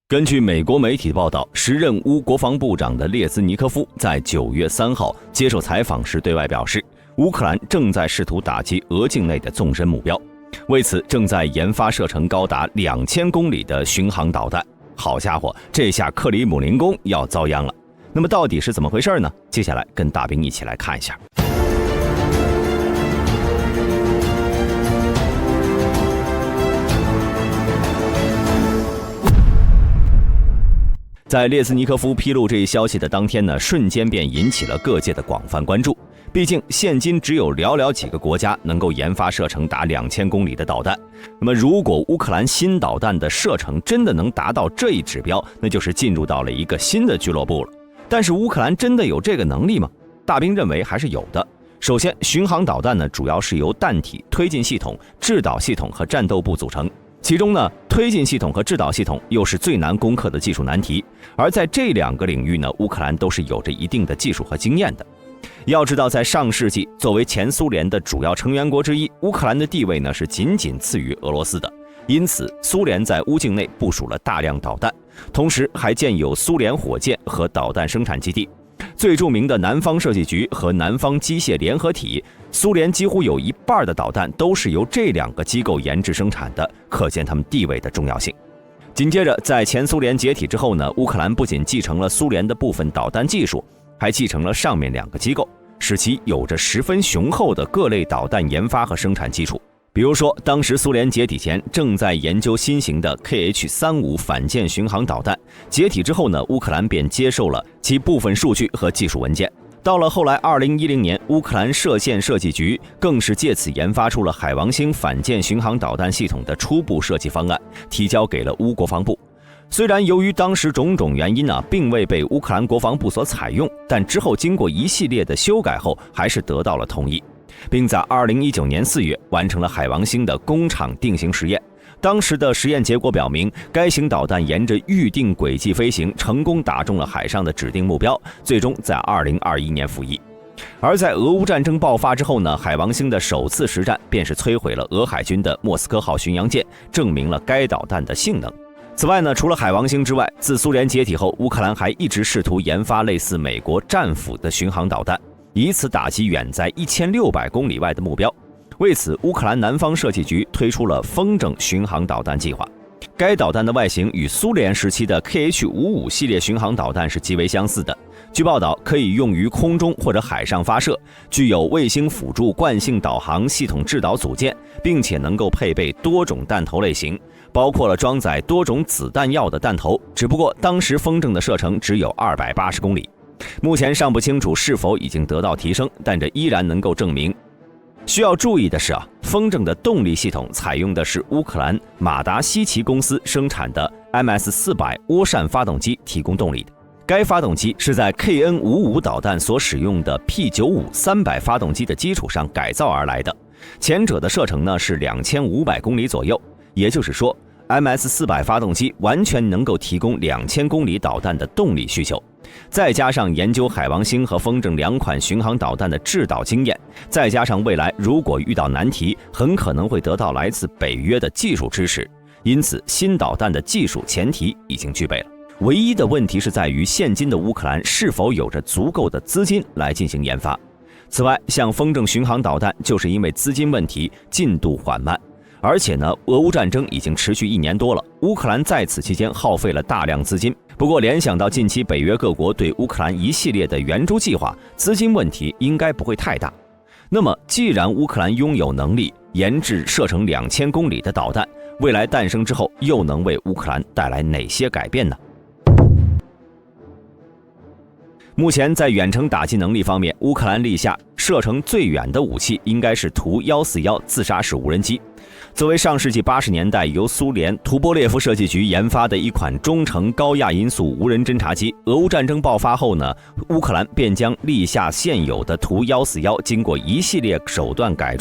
根据美国媒体报道，时任乌国防部长的列兹尼科夫在9月3号接受采访时对外表示，乌克兰正在试图打击俄境内的纵深目标，为此正在研发射程高达2000公里的巡航导弹。好家伙，这下克里姆林宫要遭殃了。那么到底是怎么回事呢？接下来跟大兵一起来看一下。在列兹尼科夫披露这一消息的当天呢，瞬间便引起了各界的广泛关注。毕竟现今只有寥寥几个国家能够研发射程达2000公里的导弹。那么如果乌克兰新导弹的射程真的能达到这一指标，那就是进入到了一个新的俱乐部了。但是乌克兰真的有这个能力吗？大兵认为还是有的。首先，巡航导弹呢，主要是由弹体、推进系统、制导系统和战斗部组成。其中呢，推进系统和制导系统又是最难攻克的技术难题，而在这2个领域呢，乌克兰都是有着一定的技术和经验的。要知道，在上世纪，作为前苏联的主要成员国之一，乌克兰的地位呢是仅仅次于俄罗斯的。因此，苏联在乌境内部署了大量导弹，同时还建有苏联火箭和导弹生产基地。最著名的南方设计局和南方机械联合体，苏联几乎有一半的导弹都是由这2个机构研制生产的，可见他们地位的重要性。紧接着，在前苏联解体之后呢，乌克兰不仅继承了苏联的部分导弹技术，还继承了上面2个机构，使其有着十分雄厚的各类导弹研发和生产基础。比如说，当时苏联解体前正在研究新型的 KH-35反舰巡航导弹，解体之后呢，乌克兰便接受了其部分数据和技术文件。到了后来2010年，乌克兰射线设计局更是借此研发出了海王星反舰巡航导弹系统的初步设计方案，提交给了乌国防部。虽然由于当时种种原因并未被乌克兰国防部所采用，但之后经过一系列的修改后，还是得到了同意，并在2019年4月完成了海王星的工厂定型实验。当时的实验结果表明，该型导弹沿着预定轨迹飞行，成功打中了海上的指定目标，最终在2021年服役。而在俄乌战争爆发之后呢，海王星的首次实战便是摧毁了俄海军的莫斯科号巡洋舰，证明了该导弹的性能。此外呢，除了海王星之外，自苏联解体后，乌克兰还一直试图研发类似美国战斧的巡航导弹，以此打击远在1600公里外的目标。为此，乌克兰南方设计局推出了风筝巡航导弹计划。该导弹的外形与苏联时期的 KH-55 系列巡航导弹是极为相似的。据报道，可以用于空中或者海上发射，具有卫星辅助惯性导航系统制导组件，并且能够配备多种弹头类型，包括了装载多种子弹药的弹头。只不过当时风筝的射程只有280公里。目前尚不清楚是否已经得到提升，但这依然能够证明。需要注意的是风筝的动力系统采用的是乌克兰马达西奇公司生产的 MS-400 涡扇发动机提供动力的。该发动机是在 KN-55 导弹所使用的 P-95 300发动机的基础上改造而来的。前者的射程呢是2500公里左右，也就是说 MS-400 发动机完全能够提供2000公里导弹的动力需求。再加上研究海王星和风筝2款巡航导弹的制导经验，再加上未来如果遇到难题，很可能会得到来自北约的技术支持，因此新导弹的技术前提已经具备了。唯一的问题是在于现今的乌克兰是否有着足够的资金来进行研发。此外，像风筝巡航导弹就是因为资金问题进度缓慢，而且呢，俄乌战争已经持续1年多了，乌克兰在此期间耗费了大量资金。不过联想到近期北约各国对乌克兰一系列的援助计划，资金问题应该不会太大。那么既然乌克兰拥有能力研制射程2000公里的导弹，未来诞生之后又能为乌克兰带来哪些改变呢？目前在远程打击能力方面，乌克兰立下射程最远的武器应该是图141自杀式无人机。作为上世纪80年代由苏联图波列夫设计局研发的一款中程高亚音速无人侦察机，俄乌战争爆发后呢，乌克兰便将立下现有的图141经过一系列手段改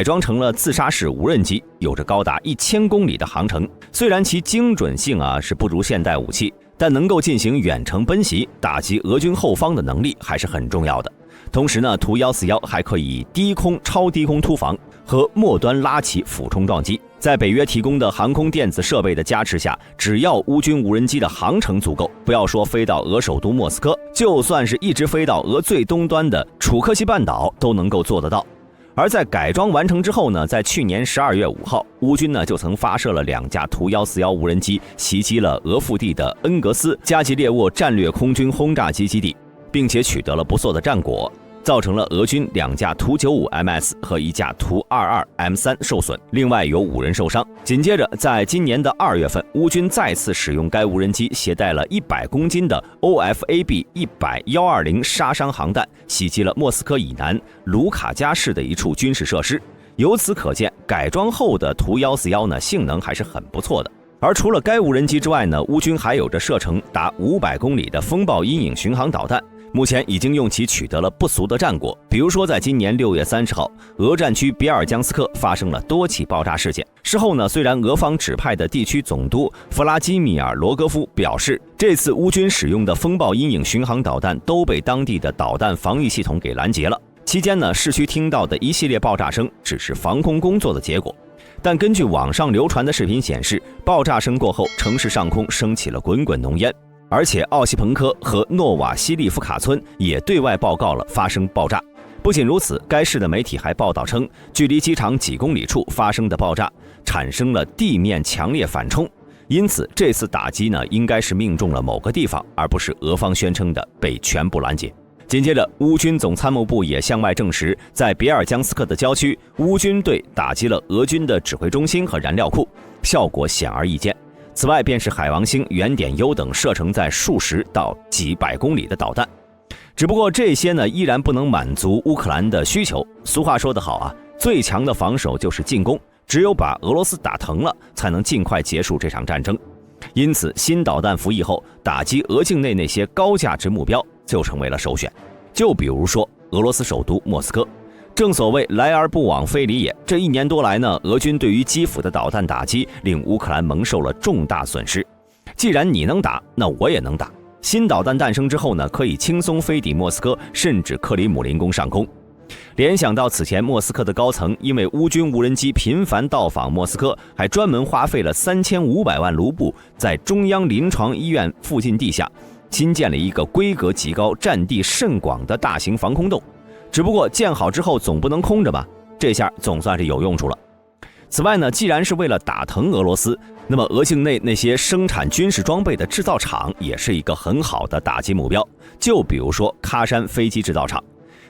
装成了自杀式无人机，有着高达1000公里的航程。虽然其精准性是不如现代武器，但能够进行远程奔袭，打击俄军后方的能力还是很重要的。同时呢，图141还可以低空、超低空突防和末端拉起俯冲撞击。在北约提供的航空电子设备的加持下，只要乌军无人机的航程足够，不要说飞到俄首都莫斯科，就算是一直飞到俄最东端的楚科奇半岛都能够做得到。而在改装完成之后呢，在去年12月5号，乌军呢就曾发射了2架图141无人机，袭击了俄腹地的恩格斯加吉列沃战略空军轰炸机基地，并且取得了不错的战果，造成了俄军2架图95MS 和1架图22M3受损，另外有5人受伤。紧接着，在今年的2月份，乌军再次使用该无人机携带了100公斤的 OFAB-100-120杀伤航弹，袭击了莫斯科以南卢卡加市的一处军事设施。由此可见，改装后的图141呢，性能还是很不错的。而除了该无人机之外呢，乌军还有着射程达500公里的风暴阴影巡航导弹。目前已经用其取得了不俗的战果，比如说在今年6月30号，俄战区别尔江斯克发生了多起爆炸事件。事后呢，虽然俄方指派的地区总督弗拉基米尔·罗戈夫表示，这次乌军使用的风暴阴影巡航导弹都被当地的导弹防御系统给拦截了。期间呢，市区听到的一系列爆炸声只是防空工作的结果。但根据网上流传的视频显示，爆炸声过后，城市上空升起了滚滚浓烟。而且奥西彭科和诺瓦西利夫卡村也对外报告了发生爆炸。不仅如此，该市的媒体还报道称，距离机场几公里处发生的爆炸产生了地面强烈反冲，因此这次打击呢，应该是命中了某个地方，而不是俄方宣称的被全部拦截。紧接着，乌军总参谋部也向外证实，在别尔江斯克的郊区，乌军队打击了俄军的指挥中心和燃料库，效果显而易见。此外便是海王星、原点 U 等射程在数十到几百公里的导弹。只不过这些呢，依然不能满足乌克兰的需求。俗话说得好啊，最强的防守就是进攻，只有把俄罗斯打疼了，才能尽快结束这场战争。因此，新导弹服役后，打击俄境内那些高价值目标就成为了首选。就比如说俄罗斯首都莫斯科。正所谓来而不往非礼也，这1年多来呢，俄军对于基辅的导弹打击令乌克兰蒙受了重大损失。既然你能打，那我也能打。新导弹诞生之后呢，可以轻松飞抵莫斯科，甚至克里姆林宫上空。联想到此前莫斯科的高层因为乌军无人机频繁到访莫斯科，还专门花费了3500万卢布，在中央临床医院附近地下新建了一个规格极高、占地甚广的大型防空洞。只不过建好之后总不能空着吧，这下总算是有用处了。此外呢，既然是为了打疼俄罗斯，那么俄境内那些生产军事装备的制造厂也是一个很好的打击目标。就比如说喀山飞机制造厂，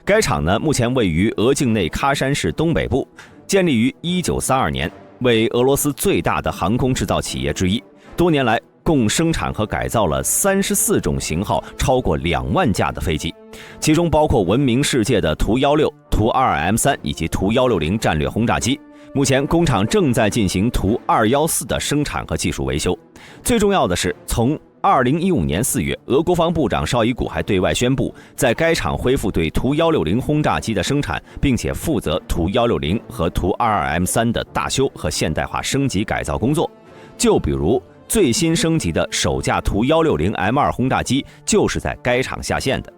该厂呢目前位于俄境内喀山市东北部，建立于1932年，为俄罗斯最大的航空制造企业之一。多年来共生产和改造了34种型号超过2万架的飞机，其中包括闻名世界的图16、图22M3以及图160战略轰炸机。目前工厂正在进行图214的生产和技术维修。最重要的是，从2015年4月，俄国防部长绍伊古还对外宣布，在该厂恢复对图160轰炸机的生产，并且负责图160和图22M3的大修和现代化升级改造工作。就比如最新升级的首架图160M2轰炸机就是在该厂下线的。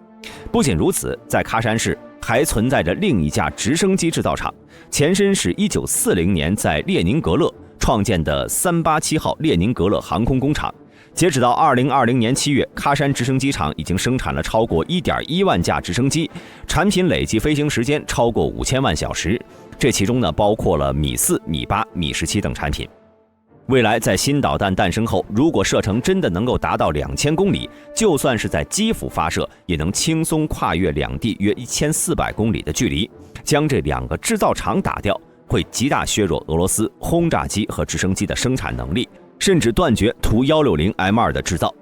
不仅如此，在喀山市还存在着另一架直升机制造厂，前身是1940年在列宁格勒创建的387号列宁格勒航空工厂。截止到2020年7月，喀山直升机厂已经生产了超过 1.1 万架直升机，产品累计飞行时间超过5000万小时，这其中呢包括了米4、米8、米17等产品。未来在新导弹诞生后，如果射程真的能够达到2000公里，就算是在基辅发射，也能轻松跨越两地约1400公里的距离。将这2个制造厂打掉，会极大削弱俄罗斯轰炸机和直升机的生产能力，甚至断绝图160M2的制造。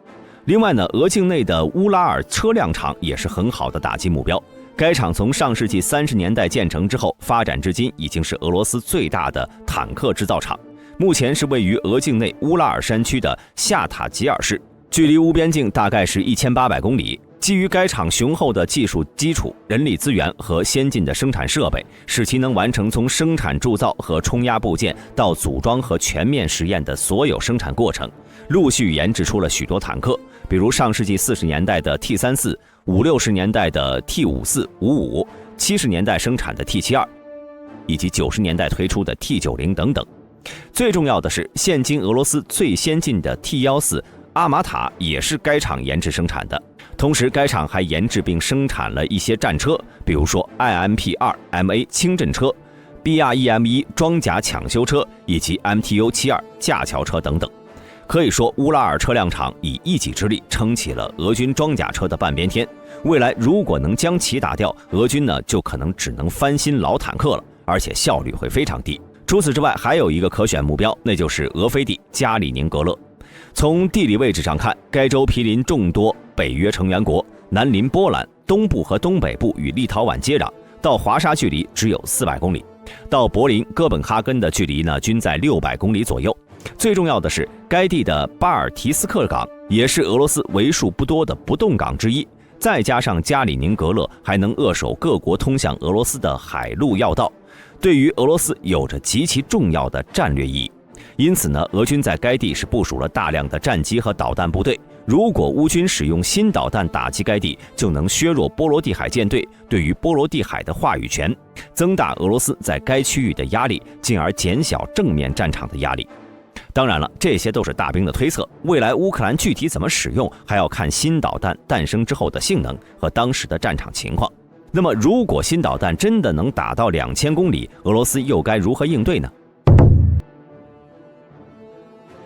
另外呢，俄境内的乌拉尔车辆厂也是很好的打击目标。该厂从上世纪30年代建成之后，发展至今已经是俄罗斯最大的坦克制造厂。目前是位于俄境内乌拉尔山区的夏塔吉尔市，距离乌边境大概是1800公里。基于该厂雄厚的技术基础、人力资源和先进的生产设备，使其能完成从生产铸造和冲压部件到组装和全面实验的所有生产过程。陆续研制出了许多坦克，比如上世纪40年代的 T-34、50-60年代的 T-54、55、70年代生产的 T-72，以及90年代推出的 T-90等等。最重要的是，现今俄罗斯最先进的 T-14阿玛塔也是该厂研制生产的。同时，该厂还研制并生产了一些战车，比如说 IMP-2MA 轻阵车、BREM-1装甲抢修车以及 MTU-72架桥车等等。可以说，乌拉尔车辆厂以一己之力撑起了俄军装甲车的半边天。未来如果能将其打掉，俄军呢就可能只能翻新老坦克了，而且效率会非常低。除此之外，还有一个可选目标，那就是俄飞地加里宁格勒。从地理位置上看，该州毗邻众多北约成员国，南邻波兰，东部和东北部与立陶宛接壤，到华沙距离只有400公里，到柏林、哥本哈根的距离呢均在600公里左右。最重要的是，该地的巴尔提斯克港也是俄罗斯为数不多的不动港之一，再加上加里宁格勒还能扼守各国通向俄罗斯的海陆要道，对于俄罗斯有着极其重要的战略意义。因此呢，俄军在该地是部署了大量的战机和导弹部队。如果乌军使用新导弹打击该地，就能削弱波罗的海舰队对于波罗的海的话语权，增大俄罗斯在该区域的压力，进而减小正面战场的压力。当然了，这些都是大兵的推测，未来乌克兰具体怎么使用，还要看新导弹诞生之后的性能和当时的战场情况。那么，如果新导弹真的能打到2000公里，俄罗斯又该如何应对呢？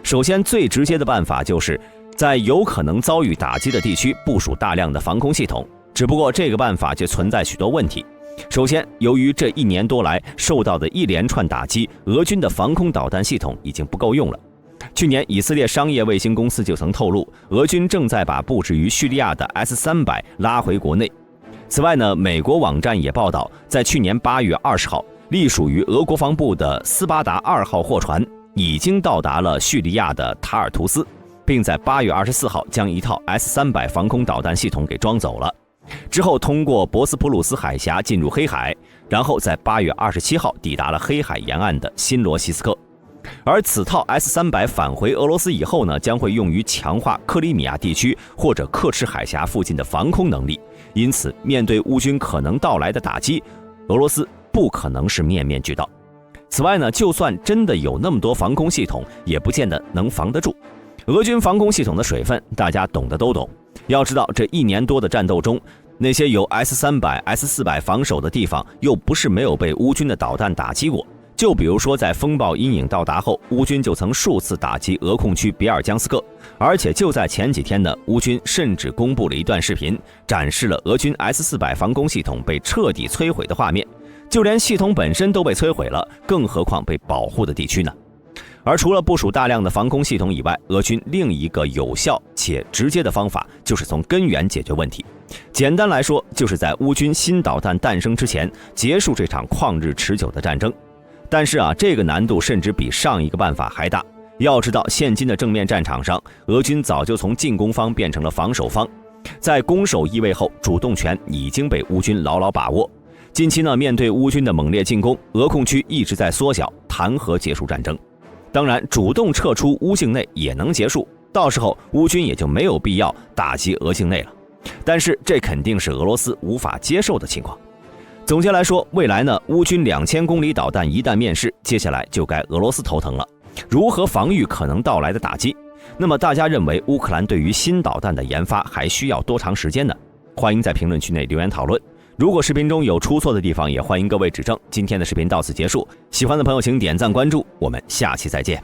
首先，最直接的办法就是在有可能遭遇打击的地区部署大量的防空系统。只不过这个办法却存在许多问题。首先，由于这1年多来受到的一连串打击，俄军的防空导弹系统已经不够用了。去年，以色列商业卫星公司就曾透露，俄军正在把布置于叙利亚的 S-300拉回国内。此外呢，美国网站也报道，在去年8月20号，隶属于俄国防部的斯巴达2号货船已经到达了叙利亚的塔尔图斯，并在8月24号将一套 S-300防空导弹系统给装走了。之后通过博斯普鲁斯海峡进入黑海，然后在8月27号抵达了黑海沿岸的新罗西斯克。而此套 S-300返回俄罗斯以后呢，将会用于强化克里米亚地区或者刻赤海峡附近的防空能力。因此，面对乌军可能到来的打击，俄罗斯不可能是面面俱到。此外呢，就算真的有那么多防空系统，也不见得能防得住。俄军防空系统的水分，大家懂的都懂。要知道，这1年多的战斗中，那些有 S-300、S-400防守的地方，又不是没有被乌军的导弹打击过。就比如说，在风暴阴影到达后，乌军就曾数次打击俄控区比尔江斯克。而且就在前几天呢，乌军甚至公布了一段视频，展示了俄军 S-400防空系统被彻底摧毁的画面。就连系统本身都被摧毁了，更何况被保护的地区呢？而除了部署大量的防空系统以外，俄军另一个有效且直接的方法就是从根源解决问题。简单来说，就是在乌军新导弹诞生之前结束这场旷日持久的战争。但是这个难度甚至比上一个办法还大。要知道，现今的正面战场上，俄军早就从进攻方变成了防守方，在攻守易位后，主动权已经被乌军牢牢把握。近期呢，面对乌军的猛烈进攻，俄控区一直在缩小，谈何结束战争？当然，主动撤出乌境内也能结束，到时候乌军也就没有必要打击俄境内了。但是这肯定是俄罗斯无法接受的情况。总结来说，未来呢，乌军2000公里导弹一旦面世，接下来就该俄罗斯头疼了，如何防御可能到来的打击？那么大家认为乌克兰对于新导弹的研发还需要多长时间呢？欢迎在评论区内留言讨论。如果视频中有出错的地方，也欢迎各位指正。今天的视频到此结束，喜欢的朋友请点赞关注，我们下期再见。